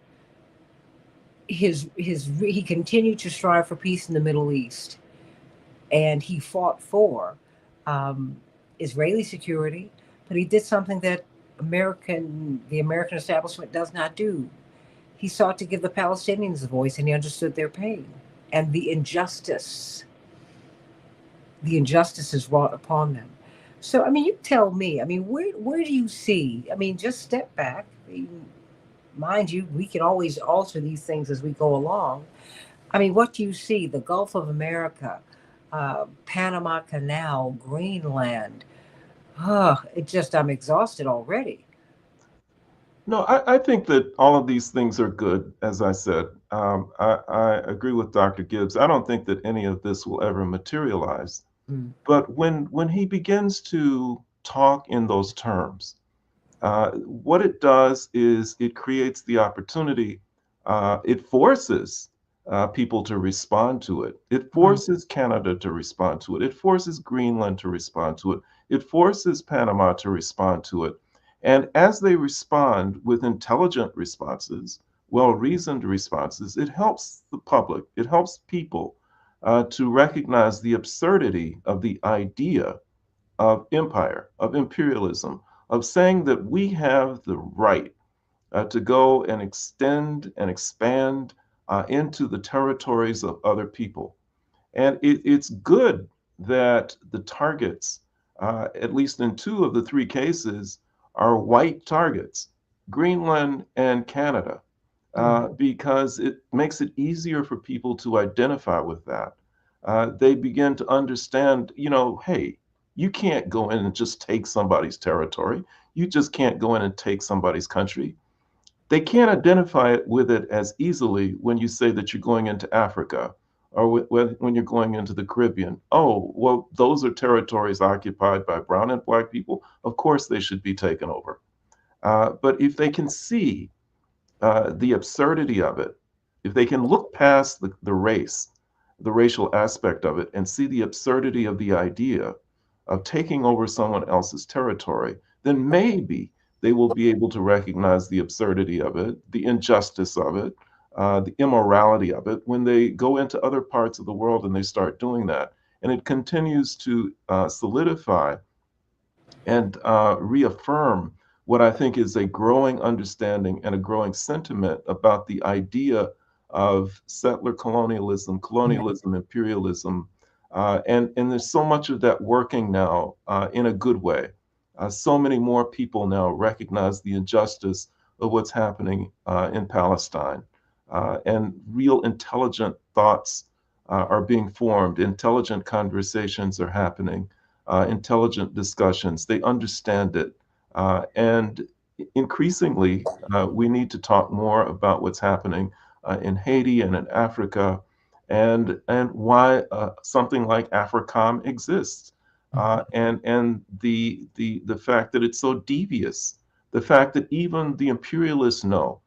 he continued to strive for peace in the Middle East, and he fought for um, Israeli security, but he did something that the American establishment does not do. He sought to give the Palestinians a voice, and he understood their pain and the injustices wrought upon them. So, I mean, you tell me. I mean, where do you see? I mean, just step back. Mind you, we can always alter these things as we go along. I mean, what do you see? The Gulf of America, Panama Canal, Greenland. I'm exhausted already. No, I think that all of these things are good, as I said. I agree with Dr. Gibbs. I don't think that any of this will ever materialize. Mm. But when he begins to talk in those terms, what it does is it creates the opportunity, it forces people to respond to it. It Mm. forces Canada to respond to it. It forces Greenland to respond to it. It forces Panama to respond to it. And as they respond with intelligent responses, well-reasoned responses, it helps the public, it helps people to recognize the absurdity of the idea of empire, of imperialism, of saying that we have the right to go and extend and expand into the territories of other people. And it's good that the targets, at least in two of the three cases, are white targets, Greenland and Canada, because it makes it easier for people to identify with that. They begin to understand, hey, you can't go in and just take somebody's territory. You just can't go in and take somebody's country. They can't identify it with it as easily when you say that you're going into Africa or when you're going into the Caribbean. Oh, well, those are territories occupied by brown and black people. Of course, they should be taken over. But if they can see the absurdity of it, if they can look past the race, the racial aspect of it, and see the absurdity of the idea of taking over someone else's territory, then maybe they will be able to recognize the absurdity of it, the injustice of it, the immorality of it when they go into other parts of the world and they start doing that. And it continues to solidify and reaffirm what I think is a growing understanding and a growing sentiment about the idea of settler colonialism, imperialism. And there's so much of that working now in a good way. So many more people now recognize the injustice of what's happening in Palestine. And real intelligent thoughts are being formed, intelligent conversations are happening, intelligent discussions. They understand it. And increasingly, we need to talk more about what's happening in Haiti and in Africa and why something like AFRICOM exists. And the fact that it's so devious, the fact that even the imperialists know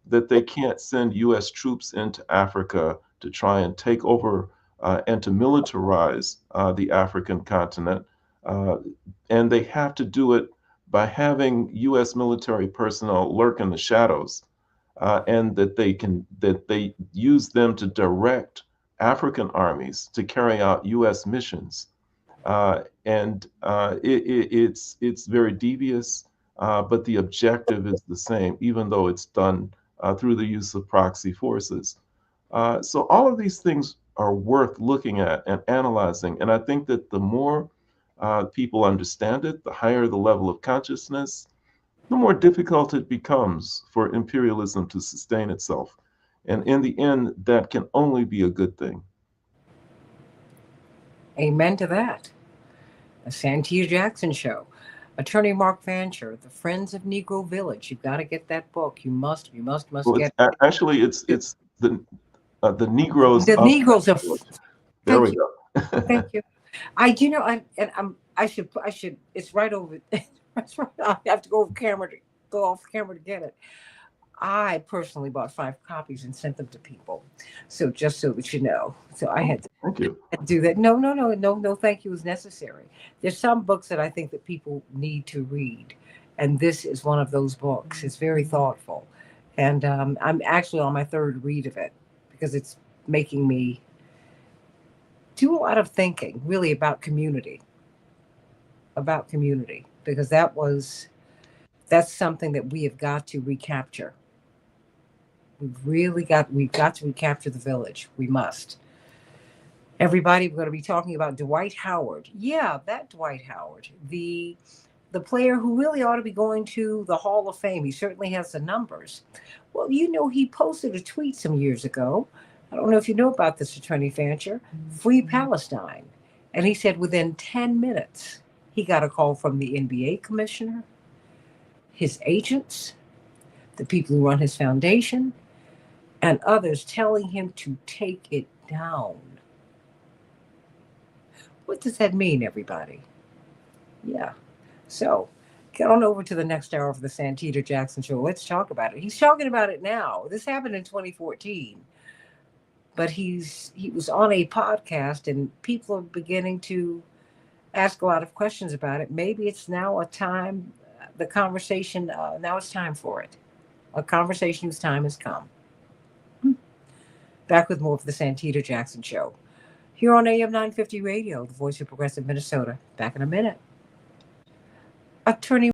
that they can't send US troops into Africa to try and take over and to militarize the African continent. Uh, and they have to do it by having US military personnel lurk in the shadows, and that they use them to direct African armies to carry out US missions. It's very devious, but the objective is the same, even though it's done through the use of proxy forces. So all of these things are worth looking at and analyzing. And I think that the more people understand it, the higher the level of consciousness, the more difficult it becomes for imperialism to sustain itself. And in the end, that can only be a good thing. Amen to that. The Santita Jackson Show. Attorney Mark Fancher, The Friends of Negro Village. You've got to get that book. You must Well, get actually it. it's the Negroes The of Negroes of. there we Thank you. go. Thank you. I should. It's right over. That's right. I have to go off camera to get it. I personally bought 5 copies and sent them to people. So just so that you know. So I had to Thank you. do that. No. Thank you is necessary. There's some books that I think that people need to read, and this is one of those books. It's very thoughtful, and I'm actually on my third read of it because it's making me do a lot of thinking, really about community, because that's something that we have got to recapture. We've got to recapture the village. We must. Everybody, we're going to be talking about Dwight Howard. Yeah, that Dwight Howard, the player who really ought to be going to the Hall of Fame. He certainly has the numbers. Well, he posted a tweet some years ago. I don't know if you know about this, Attorney Fancher. Free Palestine. And he said within 10 minutes, he got a call from the NBA commissioner, his agents, the people who run his foundation, and others telling him to take it down. What does that mean, everybody? Yeah. So get on over to the next hour of the Santita Jackson Show. Let's talk about it. He's talking about it now. This happened in 2014, but he was on a podcast, and people are beginning to ask a lot of questions about it. Maybe it's now a time the conversation, now it's time for it. A conversation whose time has come. Back with more of the Santita Jackson Show. Here on AM 950 Radio, the voice of progressive Minnesota. Back in a minute. Attorney